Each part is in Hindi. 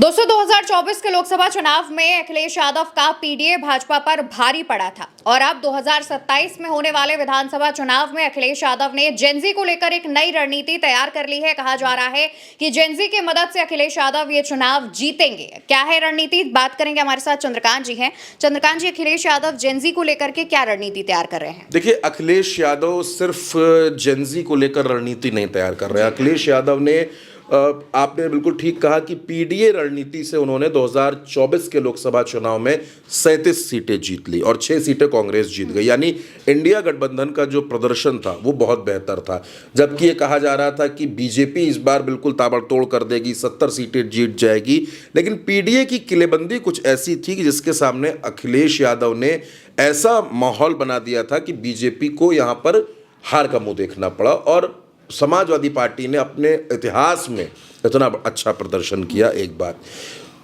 दोस्तों 2024 के लोकसभा चुनाव में अखिलेश यादव का पीडीए भाजपा पर भारी पड़ा था और अब 2027 में होने वाले विधानसभा चुनाव में अखिलेश यादव ने जेनजी को लेकर एक नई रणनीति तैयार कर ली है। कहा जा रहा है कि जेनजी की मदद से अखिलेश यादव ये चुनाव जीतेंगे। क्या है रणनीति, बात करेंगे। हमारे साथ चंद्रकांत जी हैं। चंद्रकांत जी, अखिलेश यादव जेनजी को लेकर के क्या रणनीति तैयार कर रहे हैं? देखिए, अखिलेश यादव सिर्फ जेनजी को लेकर रणनीति नहीं तैयार कर रहे हैं। अखिलेश यादव ने आपने बिल्कुल ठीक कहा कि पीडीए रणनीति से उन्होंने 2024 के लोकसभा चुनाव में 37 सीटें जीत ली और 6 सीटें कांग्रेस जीत गई। यानी इंडिया गठबंधन का जो प्रदर्शन था वो बहुत बेहतर था। जबकि ये कहा जा रहा था कि बीजेपी इस बार बिल्कुल ताबड़तोड़ कर देगी, 70 सीटें जीत जाएगी, लेकिन पीडीए की किलेबंदी कुछ ऐसी थी कि जिसके सामने अखिलेश यादव ने ऐसा माहौल बना दिया था कि बीजेपी को यहाँ पर हार का मुंह देखना पड़ा और समाजवादी पार्टी ने अपने इतिहास में इतना अच्छा प्रदर्शन किया। एक बात।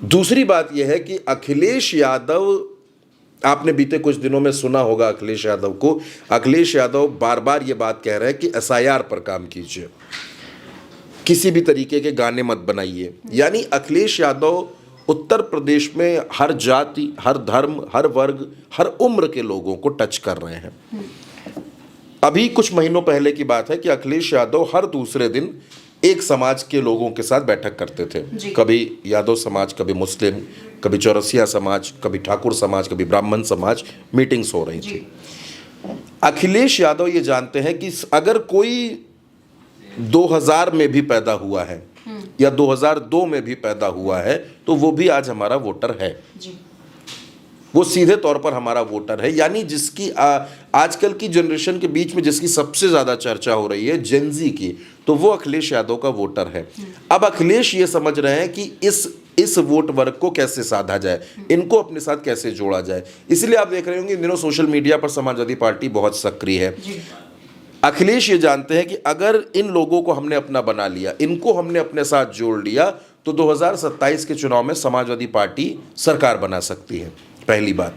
दूसरी बात यह है कि अखिलेश यादव, आपने बीते कुछ दिनों में सुना होगा अखिलेश यादव को, अखिलेश यादव बार बार ये बात कह रहे हैं कि एसआईआर पर काम कीजिए, किसी भी तरीके के गाने मत बनाइए। यानी अखिलेश यादव उत्तर प्रदेश में हर जाति, हर धर्म, हर वर्ग, हर उम्र के लोगों को टच कर रहे हैं। अभी कुछ महीनों पहले की बात है कि अखिलेश यादव हर दूसरे दिन एक समाज के लोगों के साथ बैठक करते थे। कभी यादव समाज, कभी मुस्लिम, कभी चौरसिया समाज, कभी ठाकुर समाज, कभी ब्राह्मण समाज, मीटिंग्स हो रही थी। अखिलेश यादव ये जानते हैं कि अगर कोई 2000 में भी पैदा हुआ है या 2002 में भी पैदा हुआ है तो वो भी आज हमारा वोटर है। वो सीधे तौर पर हमारा वोटर है। यानी जिसकी आजकल की जनरेशन के बीच में जिसकी सबसे ज़्यादा चर्चा हो रही है जेनजी की, तो वो अखिलेश यादव का वोटर है। अब अखिलेश ये समझ रहे हैं कि इस वोट वर्ग को कैसे साधा जाए, इनको अपने साथ कैसे जोड़ा जाए। इसलिए आप देख रहे होंगे इन दिनों सोशल मीडिया पर समाजवादी पार्टी बहुत सक्रिय है। अखिलेश ये जानते हैं कि अगर इन लोगों को हमने अपना बना लिया, इनको हमने अपने साथ जोड़ लिया, तो 2027 के चुनाव में समाजवादी पार्टी सरकार बना सकती है। पहली बात।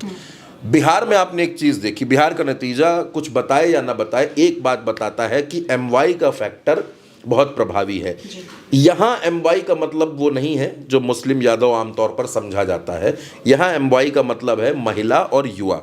बिहार में आपने एक चीज देखी, बिहार का नतीजा कुछ बताए या ना बताए, एक बात बताता है कि एमवाई का फैक्टर बहुत प्रभावी है। यहां एमवाई का मतलब वो नहीं है जो मुस्लिम यादव आमतौर पर समझा जाता है। यहां एमवाई का मतलब है महिला और युवा।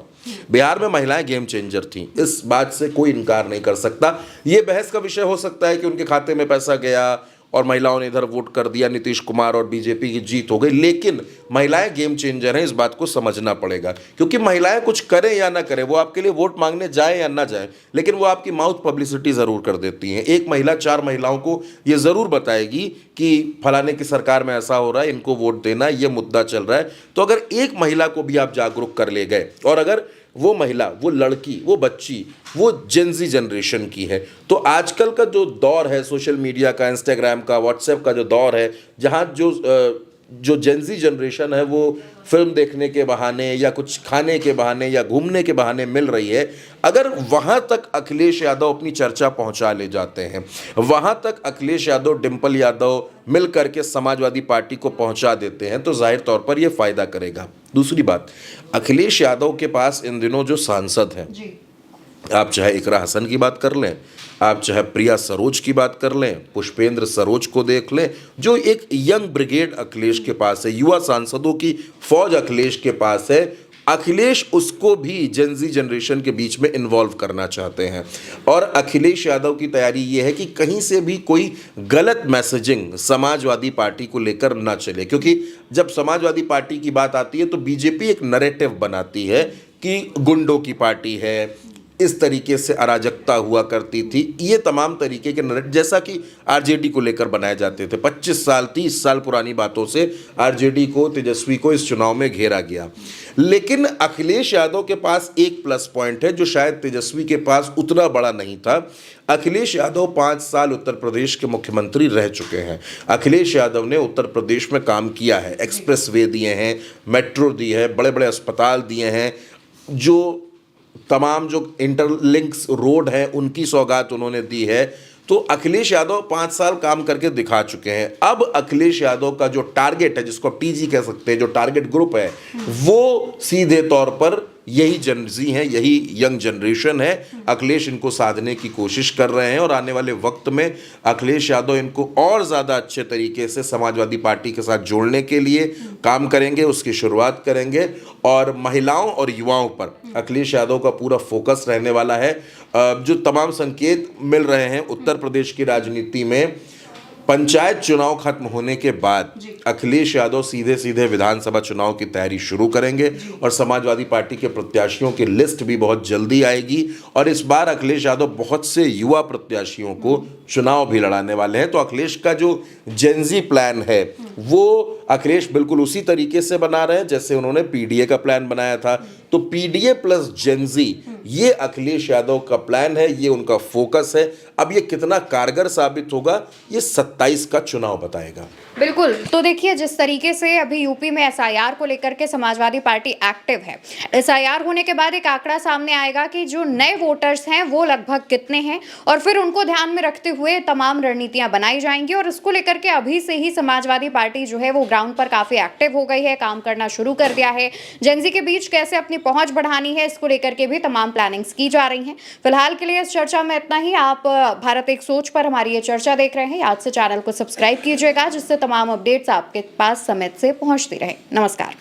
बिहार में महिलाएं गेम चेंजर थीं, इस बात से कोई इनकार नहीं कर सकता। ये बहस का विषय हो सकता है कि उनके खाते में पैसा गया और महिलाओं ने इधर वोट कर दिया, नीतीश कुमार और बीजेपी की जीत हो गई, लेकिन महिलाएं गेम चेंजर हैं, इस बात को समझना पड़ेगा। क्योंकि महिलाएं कुछ करें या ना करें, वो आपके लिए वोट मांगने जाए या ना जाए, लेकिन वो आपकी माउथ पब्लिसिटी ज़रूर कर देती हैं। एक महिला 4 महिलाओं को ये ज़रूर बताएगी कि फलाने की सरकार में ऐसा हो रहा है, इनको वोट देना, ये मुद्दा चल रहा है। तो अगर एक महिला को भी आप जागरूक कर ले गए और अगर वो महिला, वो लड़की, वो बच्ची, वो जेनजी जनरेशन की है, तो आजकल का जो दौर है सोशल मीडिया का, इंस्टाग्राम का, व्हाट्सएप का जो दौर है, जहाँ जो जेनजी जनरेशन है वो फिल्म देखने के बहाने या कुछ खाने के बहाने या घूमने के बहाने मिल रही है, अगर वहाँ तक अखिलेश यादव अपनी चर्चा पहुँचा ले जाते हैं, वहाँ तक अखिलेश यादव, डिम्पल यादव मिल करके समाजवादी पार्टी को पहुँचा देते हैं, तो जाहिर तौर पर यह फ़ायदा करेगा। दूसरी बात, अखिलेश यादव के पास इन दिनों जो सांसद हैं, आप चाहे इकरा हसन की बात कर लें, आप चाहे प्रिया सरोज की बात कर लें, पुष्पेंद्र सरोज को देख लें, जो एक यंग ब्रिगेड अखिलेश के पास है, युवा सांसदों की फौज अखिलेश के पास है। अखिलेश उसको भी जेनजी जनरेशन के बीच में इन्वॉल्व करना चाहते हैं और अखिलेश यादव की तैयारी ये है कि कहीं से भी कोई गलत मैसेजिंग समाजवादी पार्टी को लेकर ना चले। क्योंकि जब समाजवादी पार्टी की बात आती है तो बीजेपी एक नैरेटिव बनाती है कि गुंडों की पार्टी है, इस तरीके से अराजकता हुआ करती थी, ये तमाम तरीके के नैरेटिव, जैसा कि आरजेडी को लेकर बनाए जाते थे। 25 साल 30 साल पुरानी बातों से आरजेडी को, तेजस्वी को इस चुनाव में घेरा गया। लेकिन अखिलेश यादव के पास एक प्लस पॉइंट है जो शायद तेजस्वी के पास उतना बड़ा नहीं था। अखिलेश यादव 5 साल उत्तर प्रदेश के मुख्यमंत्री रह चुके हैं। अखिलेश यादव ने उत्तर प्रदेश में काम किया है, एक्सप्रेस वे दिए हैं, मेट्रो दी है, बड़े बड़े अस्पताल दिए हैं, जो तमाम जो इंटरलिंक्स रोड हैं उनकी सौगात उन्होंने दी है। तो अखिलेश यादव 5 साल काम करके दिखा चुके हैं। अब अखिलेश यादव का जो टारगेट है, जिसको टीजी कह सकते हैं, जो टारगेट ग्रुप है, वो सीधे तौर पर यही जनजी हैं, यही यंग जनरेशन है। अखिलेश इनको साधने की कोशिश कर रहे हैं और आने वाले वक्त में अखिलेश यादव इनको और ज़्यादा अच्छे तरीके से समाजवादी पार्टी के साथ जोड़ने के लिए काम करेंगे, उसकी शुरुआत करेंगे। और महिलाओं और युवाओं पर अखिलेश यादव का पूरा फोकस रहने वाला है। जो तमाम संकेत मिल रहे हैं उत्तर प्रदेश की राजनीति में, पंचायत चुनाव खत्म होने के बाद अखिलेश यादव सीधे सीधे विधानसभा चुनाव की तैयारी शुरू करेंगे और समाजवादी पार्टी के प्रत्याशियों की लिस्ट भी बहुत जल्दी आएगी। और इस बार अखिलेश यादव बहुत से युवा प्रत्याशियों को चुनाव भी लड़ाने वाले हैं। तो अखिलेश का जो जेनजी प्लान है वो अखिलेश बिल्कुल उसी तरीके से बना रहे हैं जैसे उन्होंने पीडीए का प्लान बनाया था। तो पीडीए प्लस जेनजी ये अखिलेश यादव का प्लान है, ये उनका फोकस है। अब ये कितना कारगर साबित होगा ये 27 का चुनाव बताएगा। बिल्कुल। तो देखिए, जिस तरीके से अभी यूपी में एसआईआर को लेकर के समाजवादी पार्टी एक्टिव है, एसआईआर होने के बाद एक आंकड़ा सामने आएगा कि जो नए वोटर्स हैं वो लगभग कितने हैं और फिर उनको ध्यान में रखते हुए तमाम रणनीतियां बनाई जाएंगी। और इसको लेकर के अभी से ही समाजवादी पार्टी जो है वो ग्राउंड पर काफी एक्टिव हो गई है, काम करना शुरू कर दिया है। जेनजी के बीच कैसे अपनी पहुंच बढ़ानी है, इसको लेकर के भी तमाम प्लानिंग्स की जा रही हैं। फिलहाल के लिए इस चर्चा में इतना ही। आप भारत एक सोच पर हमारी ये चर्चा देख रहे हैं। याद से चैनल को सब्सक्राइब कीजिएगा जिससे तमाम अपडेट्स आपके पास समय से पहुंचती रहे। नमस्कार।